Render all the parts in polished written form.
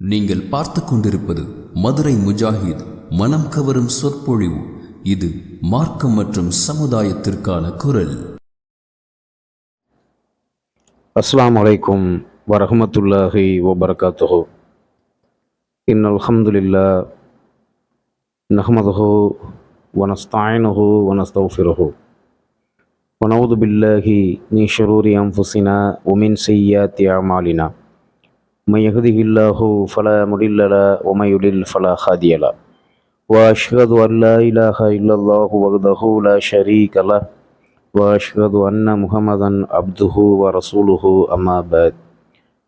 நீங்கள் பார்த்து கொண்டிருப்பது மதுரை முஜாஹித் மனம் கவரும் சொற்பொழிவு. இது மார்க்கம் மற்றும் சமுதாயத்திற்கான குரல். அஸ்ஸலாமு அலைக்கும் வரஹ்மத்துல்லாஹி வபரகாத்துஹு. இன்னல் ஹம்துலில்லாஹ் நஹ்மதுஹு வனஸ்தஈனுஹு வனஸ்தக்ஃபிருஹு வனஊது பில்லாஹி மின் ஷுரூரி அன்ஃபுஸினா வமின் ஸய்யிஆத்தி அஅமாலினா. மன் யஹ்திஹில்லாஹு ஃபலா முடில்ல லஹு வ மன் யுடில் ஃபலா ஹாதிய லஹு. வஅஷ்ஹது அன் லா இலாஹா இல்லல்லாஹு வஹ்தஹு லா ஷரீக லஹு வஅஷ்ஹது அன்ன முஹம்மதன் அப்துஹு வ ரசூலுஹு அம்மா பஅத்.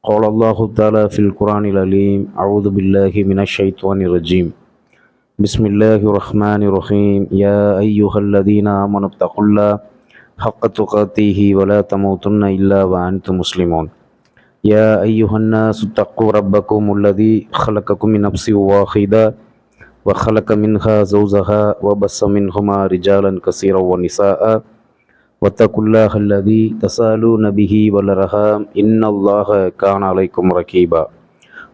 قال الله تعالى في القرآن العليم أعوذ بالله من الشيطان الرجيم بسم الله الرحمن الرحيم يا أيها الذين آمنوا اتقوا الله حق تقاته ولا تموتن إلا وأنتم مسلمون. يا أيها الناس اتقوا ربكم الذي خلقكم من نفس واحدة وخلق منها زوجها وبث منهما رجالا كثيرا ونساء واتقوا الله الذي تساءلون به والأرحام إن الله كان عليكم رقيبا.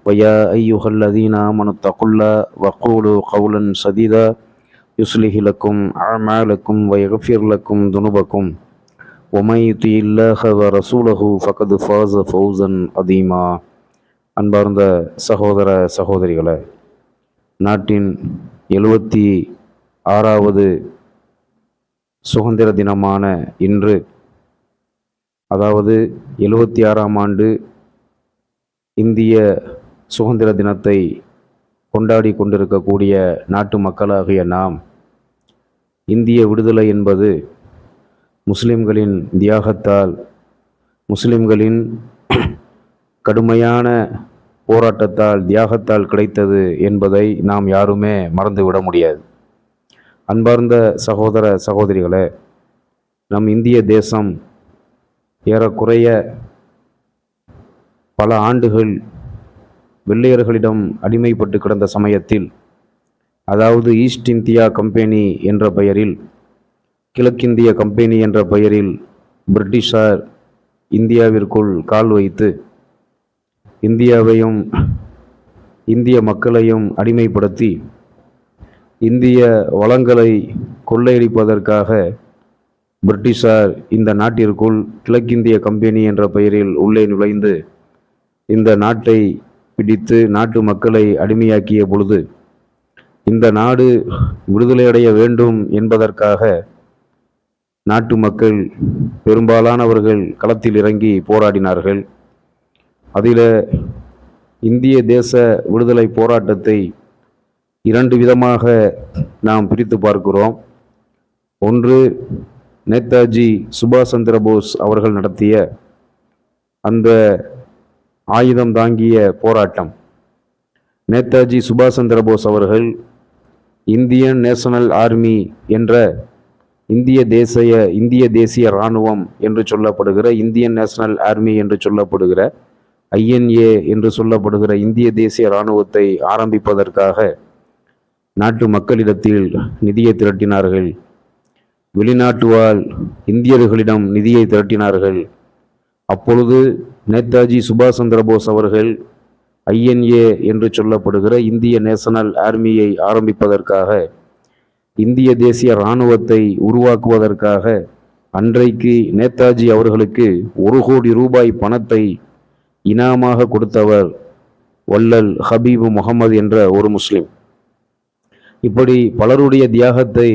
ويا أيها الذين آمنوا اتقوا الله وقولوا قولا سديدا يصلح لكم أعمالكم ويغفر لكم ذنوبكم ومن يطع الله ورسوله فقد فاز فوزا عظيما. அன்பார்ந்த சகோதர சகோதரிகளே, நாட்டின் 76வது சுதந்திர தினமான இன்று, அதாவது 76ஆம் ஆண்டு இந்திய சுதந்திர தினத்தை கொண்டாடி கொண்டிருக்கக்கூடிய நாட்டு மக்களாகிய நாம், இந்திய விடுதலை என்பது முஸ்லிம்களின் தியாகத்தால், முஸ்லிம்களின் கடுமையான போராட்டத்தால், தியாகத்தால் கிடைத்தது என்பதை நாம் யாருமே மறந்துவிட முடியாது. அன்பார்ந்த சகோதர சகோதரிகளே, நம் இந்திய தேசம் ஏறக்குறைய பல ஆண்டுகள் வெள்ளையர்களிடம் அடிமைப்பட்டு கிடந்த சமயத்தில், அதாவது ஈஸ்ட் இந்தியா கம்பெனி என்ற பெயரில், கிழக்கிந்திய கம்பெனி என்ற பெயரில் பிரிட்டிஷார் இந்தியாவிற்குள் கால் வைத்து இந்தியாவையும் இந்திய மக்களையும் அடிமைப்படுத்தி இந்திய வளங்களை கொள்ளையடிப்பதற்காக பிரிட்டிஷார் இந்த நாட்டிற்குள் கிழக்கிந்திய கம்பெனி என்ற பெயரில் உள்ளே நுழைந்து இந்த நாட்டை பிடித்து நாட்டு மக்களை அடிமையாக்கிய பொழுது, இந்த நாடு விடுதலையடைய வேண்டும் என்பதற்காக நாட்டு மக்கள் பெரும்பாலானவர்கள் களத்தில் இறங்கி போராடினார்கள். அதில் இந்திய தேச விடுதலை போராட்டத்தை 2 விதமாக நாம் பிரித்து பார்க்கிறோம். ஒன்று, நேதாஜி சுபாஷ் சந்திர போஸ் அவர்கள் நடத்திய அந்த ஆயுதம் தாங்கிய போராட்டம். நேதாஜி சுபாஷ் சந்திர போஸ் அவர்கள் இந்தியன் நேஷனல் ஆர்மி என்ற இந்திய தேசிய இராணுவம் என்று சொல்லப்படுகிற, இந்தியன் நேஷனல் ஆர்மி என்று சொல்லப்படுகிற, INA என்று சொல்லப்படுகிற இந்திய தேசிய இராணுவத்தை ஆரம்பிப்பதற்காக நாட்டு மக்களிடத்தில் நிதியை திரட்டினார்கள். வெளிநாட்டு வாழ் இந்தியர்களிடம் நிதியை திரட்டினார்கள். அப்பொழுது நேதாஜி சுபாஷ் சந்திர போஸ் அவர்கள் INA என்று சொல்லப்படுகிற இந்திய நேஷனல் ஆர்மியை ஆரம்பிப்பதற்காக, இந்திய தேசிய இராணுவத்தை உருவாக்குவதற்காக அன்றைக்கு நேதாஜி அவர்களுக்கு 1 கோடி ரூபாய் பணத்தை இனாமாக கொடுத்தவர் வள்ளல் ஹபீபு முகமது என்ற ஒரு முஸ்லிம். இப்படி பலருடைய தியாகத்தை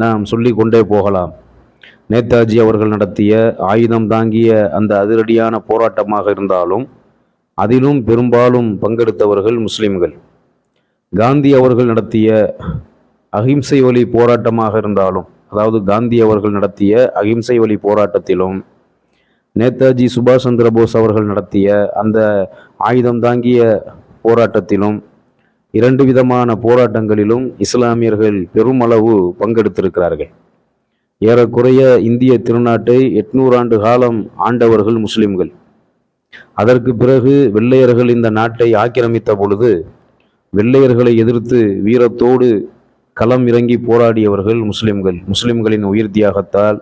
நாம் சொல்லி கொண்டே போகலாம். நேதாஜி அவர்கள் நடத்திய ஆயுதம் தாங்கிய அந்த அதிரடியான போராட்டமாக இருந்தாலும் அதிலும் பெரும்பாலும் பங்கெடுத்தவர்கள் முஸ்லிம்கள். காந்தி அவர்கள் நடத்திய அகிம்சை வழி போராட்டமாக இருந்தாலும், அதாவது காந்தி அவர்கள் நடத்திய அகிம்சை வழி போராட்டத்திலும், நேதாஜி சுபாஷ் சந்திர போஸ் அவர்கள் நடத்திய அந்த ஆயுதம் தாங்கிய போராட்டத்திலும், 2 விதமான போராட்டங்களிலும் இஸ்லாமியர்கள் பெருமளவு பங்கெடுத்திருக்கிறார்கள். ஏறக்குறைய இந்திய திருநாட்டை 800 ஆண்டு காலம் ஆண்டவர்கள் முஸ்லிம்கள். அதற்கு பிறகு வெள்ளையர்கள் இந்த நாட்டை ஆக்கிரமித்த பொழுது வெள்ளையர்களை எதிர்த்து வீரத்தோடு களம் இறங்கி போராடியவர்கள் முஸ்லிம்கள். முஸ்லிம்களின் உயிர் தியாகத்தால்,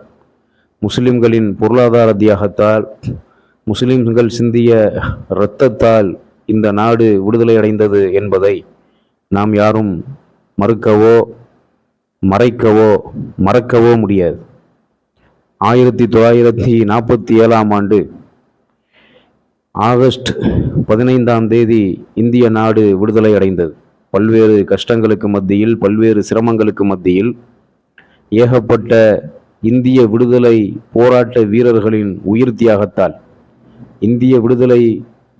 முஸ்லிம்களின் பொருளாதார தியாகத்தால், முஸ்லிம்கள் சிந்திய இரத்தத்தால் இந்த நாடு விடுதலை அடைந்தது என்பதை நாம் யாரும் மறுக்கவோ மறக்கவோ முடியாது. 1947 ஆண்டு ஆகஸ்ட் 15 இந்திய நாடு விடுதலை அடைந்தது. பல்வேறு கஷ்டங்களுக்கு மத்தியில், பல்வேறு சிரமங்களுக்கு மத்தியில் ஏகப்பட்ட இந்திய விடுதலை போராட்ட வீரர்களின் உயிர் தியாகத்தால், இந்திய விடுதலை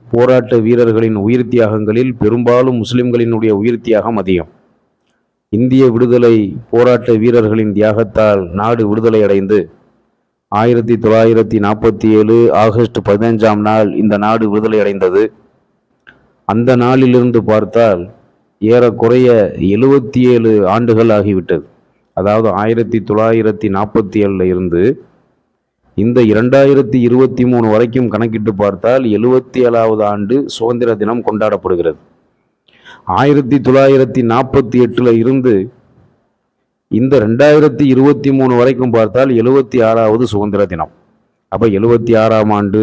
போராட்ட வீரர்களின் உயிர் தியாகங்களில் பெரும்பாலும் முஸ்லிம்களினுடைய உயிர் தியாகம் அதிகம். இந்திய விடுதலை போராட்ட வீரர்களின் தியாகத்தால் நாடு விடுதலை அடைந்து 1947 ஆகஸ்ட் 15 இந்த நாடு விடுதலை அடைந்தது. அந்த நாளிலிருந்து பார்த்தால் ஏறக்குறைய 77 ஆண்டுகள் ஆகிவிட்டது. அதாவது 1947 இருந்து இந்த 2023 வரைக்கும் கணக்கிட்டு பார்த்தால் 77வது ஆண்டு சுதந்திர தினம் கொண்டாடப்படுகிறது. 1948 இருந்து இந்த 2023 வரைக்கும் பார்த்தால் 76வது சுதந்திர தினம். அப்போ 76ஆம் ஆண்டு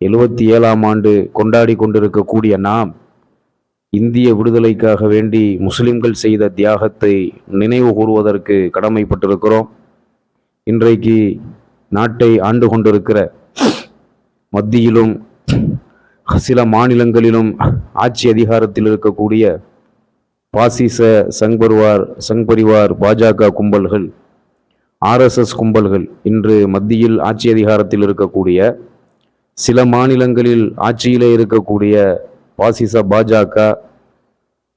77ஆம் ஆண்டு கொண்டாடி கொண்டிருக்கக்கூடிய நாம் இந்திய விடுதலைக்காக வேண்டி முஸ்லிம்கள் செய்த தியாகத்தை நினைவு கூறுவதற்கு கடமைப்பட்டிருக்கிறோம். இன்றைக்கு நாட்டை ஆண்டு கொண்டிருக்கிற மத்தியிலும் சில மாநிலங்களிலும் ஆட்சி அதிகாரத்தில் இருக்கக்கூடிய பாசிச சங்பரிவார் பாஜக கும்பல்கள், RSS கும்பல்கள் இன்று மத்தியில் ஆட்சி அதிகாரத்தில் இருக்கக்கூடிய, சில மாநிலங்களில் ஆட்சியிலே இருக்கக்கூடிய பாசிச பாஜக,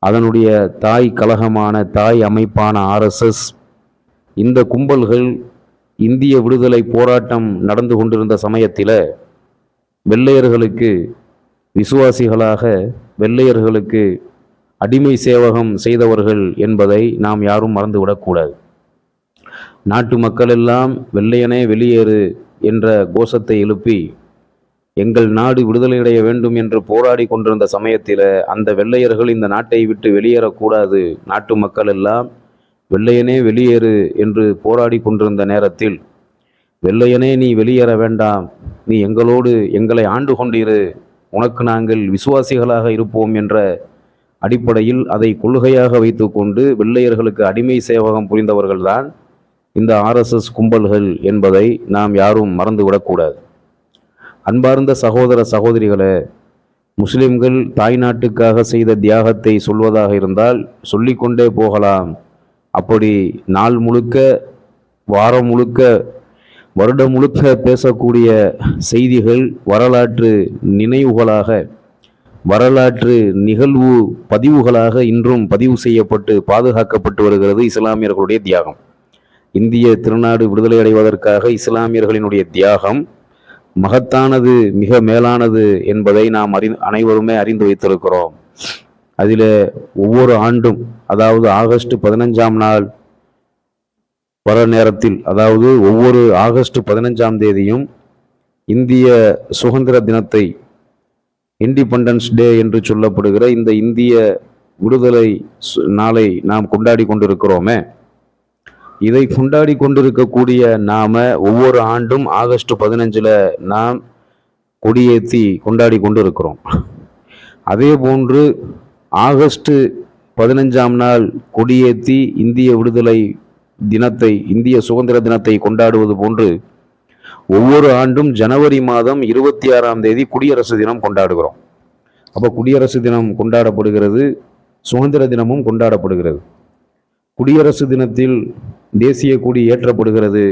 அதனுடைய தாய் கழகமான தாய் அமைப்பான RSS, இந்த கும்பல்கள் இந்திய விடுதலை போராட்டம் நடந்து கொண்டிருந்த சமயத்தில் வெள்ளையர்களுக்கு விசுவாசிகளாக, வெள்ளையர்களுக்கு அடிமை சேவகம் செய்தவர்கள் என்பதை நாம் யாரும் மறந்துவிடக்கூடாது. நாட்டு மக்கள் எல்லாம் வெள்ளையனே வெளியேறு என்ற கோஷத்தை எழுப்பி எங்கள் நாடு விடுதலையடைய வேண்டும் என்று போராடி கொண்டிருந்த சமயத்தில் அந்த வெள்ளையர்கள் இந்த நாட்டை விட்டு வெளியேறக்கூடாது, நாட்டு மக்கள் எல்லாம் வெள்ளையனே வெளியேறு என்று போராடி கொண்டிருந்த நேரத்தில், வெள்ளையனே நீ வெளியேற வேண்டாம், நீ எங்களோடு எங்களை ஆண்டு கொண்டிரு, உனக்கு நாங்கள் விசுவாசிகளாக இருப்போம் என்ற அடிப்படையில் அதை கொள்கையாக வைத்துக்கொண்டு வெள்ளையர்களுக்கு அடிமை சேவகம் புரிந்தவர்கள்தான் இந்த RSS கும்பல்கள் என்பதை நாம் யாரும் மறந்துவிடக்கூடாது. அன்பார்ந்த சகோதர சகோதரிகளே, முஸ்லிம்கள் தாய்நாட்டுக்காக செய்த தியாகத்தை சொல்வதாக இருந்தால் சொல்லிக்கொண்டே போகலாம். அப்படி நாள் முழுக்க, வாரம் முழுக்க, வருடம் முழுக்க பேசக்கூடிய செய்திகள் வரலாற்று நினைவுகளாக, வரலாற்று நிகழ்வு பதிவுகளாக இன்றும் பதிவு செய்யப்பட்டு பாதுகாக்கப்பட்டு வருகிறது இஸ்லாமியர்களுடைய தியாகம். இந்திய திருநாடு விடுதலை அடைவதற்காக இஸ்லாமியர்களினுடைய தியாகம் மகத்தானது, மிக மேலானது என்பதை நாம் அனைவருமே அறிந்து வைத்திருக்கிறோம். அதில் ஒவ்வொரு ஆண்டும், அதாவது ஆகஸ்ட் 15 வர நேரத்தில், அதாவது ஒவ்வொரு ஆகஸ்ட் 15 இந்திய சுதந்திர தினத்தை, இண்டிபெண்டன்ஸ் டே என்று சொல்லப்படுகிற இந்த இந்திய விடுதலை நாளை நாம் கொண்டாடி கொண்டிருக்கிறோமே, இதை கொண்டாடி கொண்டிருக்கக்கூடிய நாம ஒவ்வொரு ஆண்டும் ஆகஸ்ட் 15 நாம் கொடியேற்றி கொண்டாடி கொண்டிருக்கிறோம். அதே போன்று ஆகஸ்ட் 15 கொடியேற்றி இந்திய விடுதலை தினத்தை, இந்திய சுதந்திர தினத்தை கொண்டாடுவது போன்று ஒவ்வொரு ஆண்டும் ஜனவரி மாதம் 26 குடியரசு தினம் கொண்டாடுகிறோம். அப்போ குடியரசு தினம் கொண்டாடப்படுகிறது, சுதந்திர தினமும் கொண்டாடப்படுகிறது. குடியரசு தினத்தில் தேசிய கொடி ஏற்றப்படுகிறது,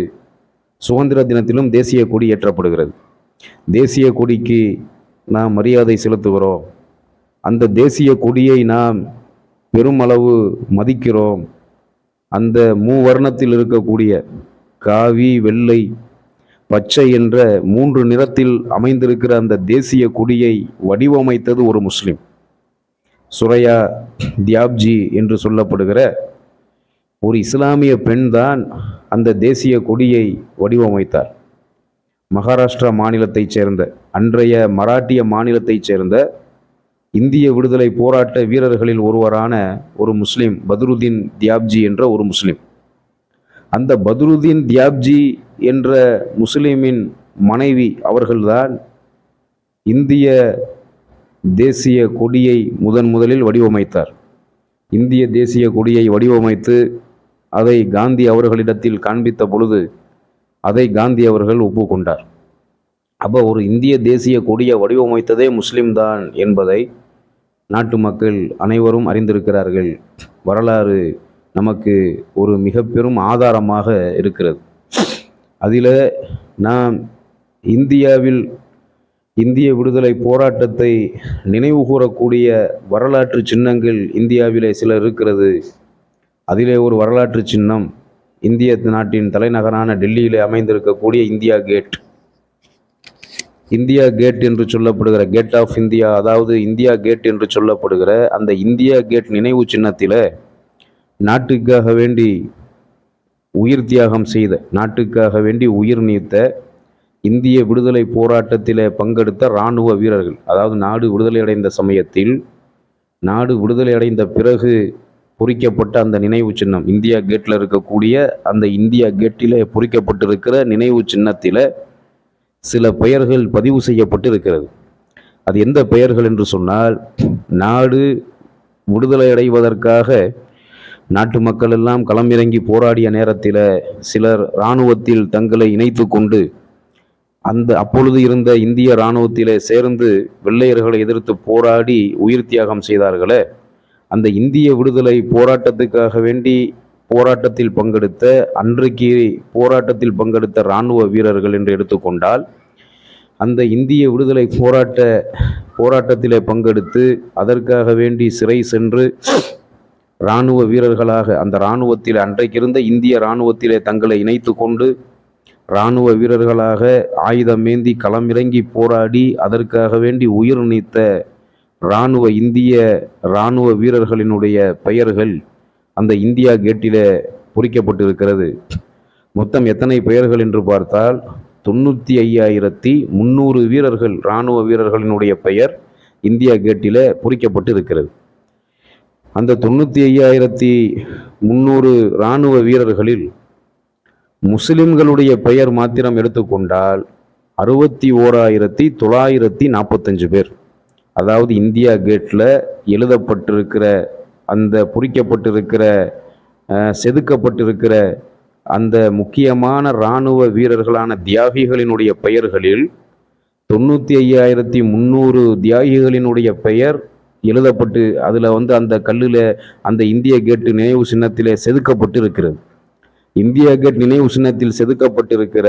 சுதந்திர தினத்திலும் தேசிய கொடி ஏற்றப்படுகிறது. தேசிய கொடிக்கு நாம் மரியாதை செலுத்துகிறோம், அந்த தேசிய கொடியை நாம் பெருமளவு மதிக்கிறோம். அந்த மூவர்ணத்தில் இருக்கக்கூடிய காவி, வெள்ளை, பச்சை என்ற 3 நிறத்தில் அமைந்திருக்கிற அந்த தேசிய கொடியை வடிவமைத்தது ஒரு முஸ்லிம். சுரையா தியாப்ஜி என்று சொல்லப்படுகிற ஒரு இஸ்லாமிய பெண் தான் அந்த தேசிய கொடியை வடிவமைத்தார். மகாராஷ்டிரா மாநிலத்தைச் சேர்ந்த, அன்றைய மராட்டிய மாநிலத்தைச் சேர்ந்த இந்திய விடுதலை போராட்ட வீரர்களில் ஒருவரான ஒரு முஸ்லிம், பத்ருதீன் தியாப்ஜி என்ற ஒரு முஸ்லிம். அந்த பத்ருதீன் தியாப்ஜி என்ற முஸ்லிமின் மனைவி அவர்கள்தான் இந்திய தேசிய கொடியை முதலில் வடிவமைத்தார். இந்திய தேசிய கொடியை வடிவமைத்து அதை காந்தி அவர்களிடத்தில் காண்பித்த பொழுது அதை காந்தி அவர்கள் ஒப்புக்கொண்டார். அப்போ ஒரு இந்திய தேசிய கொடியை வடிவமைத்ததே முஸ்லிம் தான் என்பதை நாட்டு மக்கள் அனைவரும் அறிந்திருக்கிறார்கள். வரலாறு நமக்கு ஒரு மிக பெரும் ஆதாரமாக இருக்கிறது. அதில் நாம் இந்திய விடுதலை போராட்டத்தை நினைவு கூறக்கூடிய வரலாற்று சின்னங்கள் இந்தியாவிலே சில இருக்கிறது. அதிலே ஒரு வரலாற்று சின்னம் இந்திய நாட்டின் தலைநகரான டெல்லியிலே அமைந்திருக்கக்கூடிய இந்தியா கேட் என்று சொல்லப்படுகிற கேட் ஆஃப் இந்தியா, அதாவது இந்தியா கேட் என்று சொல்லப்படுகிற அந்த இந்தியா கேட் நினைவு சின்னத்தில் நாட்டுக்காக வேண்டி உயிர் தியாகம் செய்த, நாட்டுக்காக வேண்டி உயிர் நீத்த, இந்திய விடுதலை போராட்டத்தில் பங்கெடுத்த இராணுவ வீரர்கள், அதாவது நாடு விடுதலை அடைந்த சமயத்தில், நாடு விடுதலை அடைந்த பிறகு பொறிக்கப்பட்ட அந்த நினைவு சின்னம், இந்தியா கேட்டில் இருக்கக்கூடிய அந்த இந்தியா கேட்டில் பொறிக்கப்பட்டிருக்கிற நினைவு சின்னத்தில் சில பெயர்கள் பதிவு செய்யப்பட்டு இருக்கிறது. அது எந்த பெயர்கள் என்று சொன்னால், நாடு விடுதலை அடைவதற்காக நாட்டு மக்கள் எல்லாம் களமிறங்கி போராடிய நேரத்தில் சிலர் இராணுவத்தில் தங்களை இணைத்து கொண்டு அப்பொழுது இருந்த இந்திய இராணுவத்திலே சேர்ந்து வெள்ளையர்களை எதிர்த்து போராடி உயிர் தியாகம் செய்தார்களே, அந்த இந்திய விடுதலை போராட்டத்துக்காக வேண்டி போராட்டத்தில் பங்கெடுத்த, அன்றைக்கு போராட்டத்தில் பங்கெடுத்த இராணுவ வீரர்கள் என்று எடுத்துக்கொண்டால், அந்த இந்திய விடுதலை போராட்டத்திலே பங்கெடுத்து அதற்காக வேண்டி சிறை சென்று இராணுவ வீரர்களாக அந்த இராணுவத்தில் அன்றைக்கு இருந்த இந்திய இராணுவத்திலே தங்களை இணைத்து கொண்டு இராணுவ வீரர்களாக ஆயுதமேந்தி களமிறங்கி போராடி அதற்காக வேண்டி உயிர் நீத்த இந்திய இராணுவ வீரர்களினுடைய பெயர்கள் அந்த இந்தியா கேட்டிலே பொறிக்கப்பட்டிருக்கிறது. மொத்தம் எத்தனை பெயர்கள் என்று பார்த்தால் 95,300 வீரர்கள், இராணுவ வீரர்களினுடைய பெயர் இந்தியா கேட்டிலே பொறிக்கப்பட்டு இருக்கிறது. அந்த 95,300 இராணுவ வீரர்களில் முஸ்லிம்களுடைய பெயர் மாத்திரம் எடுத்துக்கொண்டால் 61,945 பேர். அதாவது இந்தியா கேட்டில் எழுதப்பட்டிருக்கிற, அந்த பொறிக்கப்பட்டிருக்கிற, செதுக்கப்பட்டிருக்கிற அந்த முக்கியமான இராணுவ வீரர்களான தியாகிகளினுடைய பெயர்களில் 95,300 தியாகிகளினுடைய பெயர் எழுதப்பட்டு அதில் அந்த கல்லில் அந்த இந்திய கேட்டு நினைவு சின்னத்திலே செதுக்கப்பட்டு இருக்கிறது. இந்தியா கேட் நினைவு சின்னத்தில் செதுக்கப்பட்டிருக்கிற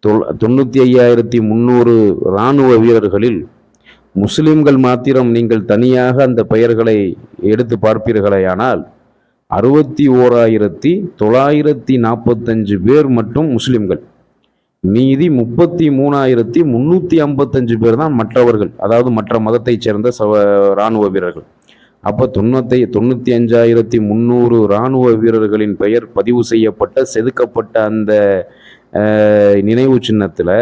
95,300 இராணுவ வீரர்களில் முஸ்லிம்கள் மாத்திரம் நீங்கள் தனியாக அந்த பெயர்களை எடுத்து பார்ப்பீர்களேயானால் 61,945 பேர் மட்டும் முஸ்லிம்கள். மீதி 33,355 பேர் தான் மற்றவர்கள், அதாவது மற்ற மதத்தைச் சேர்ந்த இராணுவ வீரர்கள். அப்போ 95,300 இராணுவ வீரர்களின் பெயர் பதிவு செய்யப்பட்ட, செதுக்கப்பட்ட அந்த நினைவு சின்னத்தில்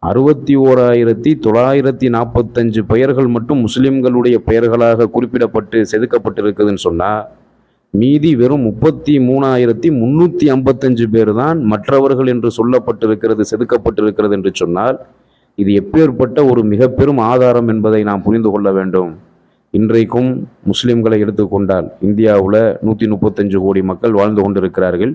61,945 பெயர்கள் மட்டும் முஸ்லிம்களுடைய பெயர்களாக குறிப்பிடப்பட்டு செதுக்கப்பட்டிருக்குதுன்னு சொன்னால், மீதி வெறும் 33,355 பேர் தான் மற்றவர்கள் என்று சொல்லப்பட்டிருக்கிறது, செதுக்கப்பட்டிருக்கிறது என்று சொன்னால், இது எப்பேற்பட்ட ஒரு மிக பெரும் ஆதாரம் என்பதை நாம் புரிந்து கொள்ள வேண்டும். இன்றைக்கும் முஸ்லிம்களை எடுத்துக்கொண்டால் இந்தியாவில் 135 கோடி மக்கள் வாழ்ந்து கொண்டிருக்கிறார்கள்.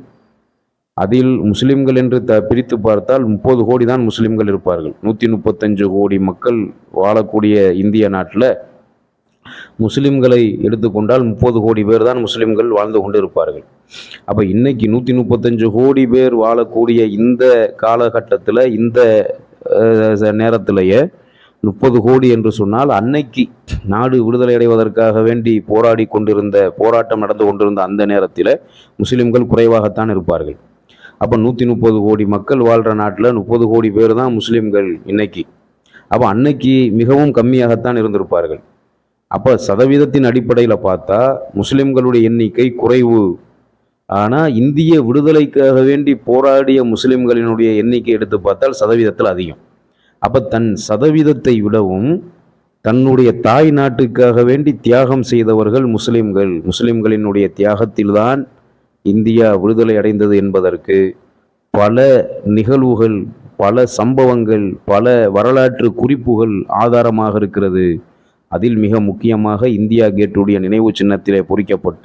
அதில் முஸ்லிம்கள் என்று பிரித்து பார்த்தால் 30 கோடி தான் முஸ்லிம்கள் இருப்பார்கள். 135 கோடி மக்கள் வாழக்கூடிய இந்திய நாட்டில் முஸ்லிம்களை எடுத்துக்கொண்டால் 30 கோடி பேர் தான் முஸ்லிம்கள் வாழ்ந்து கொண்டு இருப்பார்கள். அப்போ இன்னைக்கு 135 கோடி பேர் வாழக்கூடிய இந்த காலகட்டத்தில், இந்த நேரத்திலேயே 30 கோடி என்று சொன்னால், அன்னைக்கு நாடு விடுதலை அடைவதற்காக வேண்டி போராட்டம் நடந்து கொண்டிருந்த அந்த நேரத்தில் முஸ்லிம்கள் குறைவாகத்தான் இருப்பார்கள். அப்போ 130 கோடி மக்கள் வாழ்கிற நாட்டில் 30 கோடி பேர் தான் முஸ்லிம்கள் இன்னைக்கு. அப்போ அன்னைக்கு மிகவும் கம்மியாகத்தான் இருந்திருப்பார்கள். அப்போ சதவீதத்தின் அடிப்படையில் பார்த்தா முஸ்லிம்களுடைய எண்ணிக்கை குறைவு. ஆனால் இந்திய விடுதலைக்காக வேண்டி போராடிய முஸ்லிம்களினுடைய எண்ணிக்கை எடுத்து பார்த்தால் சதவீதத்தில் அதிகம். அப்போ தன் சதவீதத்தை விடவும் தன்னுடைய தாய் நாட்டுக்காக வேண்டி தியாகம் செய்தவர்கள் முஸ்லிம்கள். முஸ்லிம்களினுடைய தியாகத்தில்தான் இந்தியா விடுதலை அடைந்தது என்பதற்கு பல நிகழ்வுகள், பல சம்பவங்கள், பல வரலாற்று குறிப்புகள் ஆதாரமாக இருக்கிறது. அதில் மிக முக்கியமாக இந்தியா கேட்டுடைய நினைவு சின்னத்திலே பொறிக்கப்பட்ட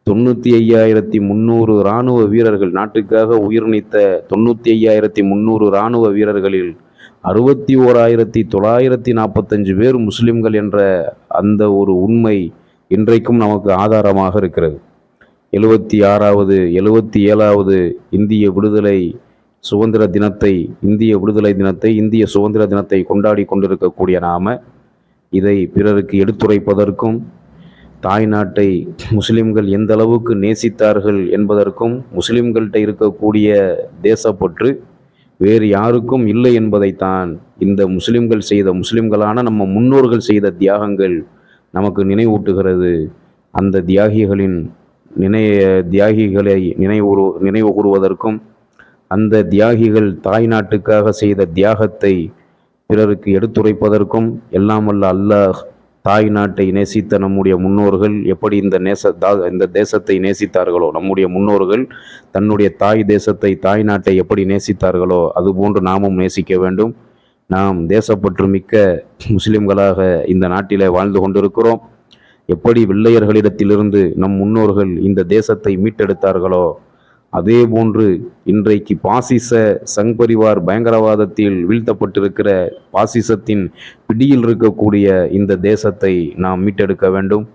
95,300 இராணுவ வீரர்கள், நாட்டுக்காக உயிர் நீத்த 95,300 இராணுவ வீரர்களில் 61,945 பேர் முஸ்லிம்கள் என்ற அந்த ஒரு உண்மை இன்றைக்கும் நமக்கு ஆதாரமாக இருக்கிறது. 76வது 77வது இந்திய சுதந்திர தினத்தை இந்திய சுதந்திர தினத்தை கொண்டாடி கொண்டிருக்கக்கூடிய நாம இதை பிறருக்கு எடுத்துரைப்பதற்கும், தாய் நாட்டை முஸ்லிம்கள் எந்த அளவுக்கு நேசித்தார்கள் என்பதற்கும், முஸ்லிம்கள்கிட்ட இருக்கக்கூடிய தேசப்பற்று வேறு யாருக்கும் இல்லை என்பதைத்தான் இந்த முஸ்லிம்களான நம்ம முன்னோர்கள் செய்த தியாகங்கள் நமக்கு நினைவூட்டுகிறது. அந்த தியாகிகளை நினைவு கூறுவதற்கும், அந்த தியாகிகள் தாய் நாட்டுக்காக செய்த தியாகத்தை பிறருக்கு எடுத்துரைப்பதற்கும் எல்லாம் வல்ல அல்லாஹ் தாய் நாட்டை நேசித்த நம்முடைய முன்னோர்கள் எப்படி இந்த தேசத்தை நேசித்தார்களோ, நம்முடைய முன்னோர்கள் தன்னுடைய தாய் தேசத்தை, தாய் நாட்டை எப்படி நேசித்தார்களோ அதுபோன்று நாமும் நேசிக்க வேண்டும். நாம் தேசப்பற்று மிக்க முஸ்லிம்களாக இந்த நாட்டிலே வாழ்ந்து கொண்டிருக்கிறோம். எப்படி வெள்ளையர்களிடத்திலிருந்து நம் முன்னோர்கள் இந்த தேசத்தை மீட்டெடுத்தார்களோ அதே போன்று இன்றைக்கு பாசிச சங்பரிவார் பயங்கரவாதத்தில் வீழ்த்தப்பட்டிருக்கிற பாசிசத்தின் பிடியில் இருக்கக்கூடிய இந்த தேசத்தை நாம் மீட்டெடுக்க வேண்டும்.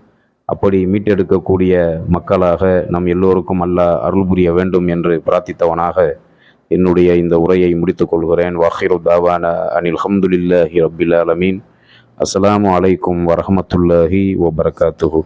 அப்படி மீட்டெடுக்கக்கூடிய மக்களாக நம் எல்லோருக்கும் அல்லாஹ் அருள் புரிய வேண்டும் என்று பிரார்த்தித்தவனாக என்னுடைய இந்த உரையை முடித்துக் கொள்கிறேன். வாஹிரு தாவானா அனில் ஹம்துலில்லாஹி ரப்பில் ஆலமீன். அஸ்ஸலாமு அலைக்கும் வரஹ்மத்துல்லாஹி வபரகாத்துஹு.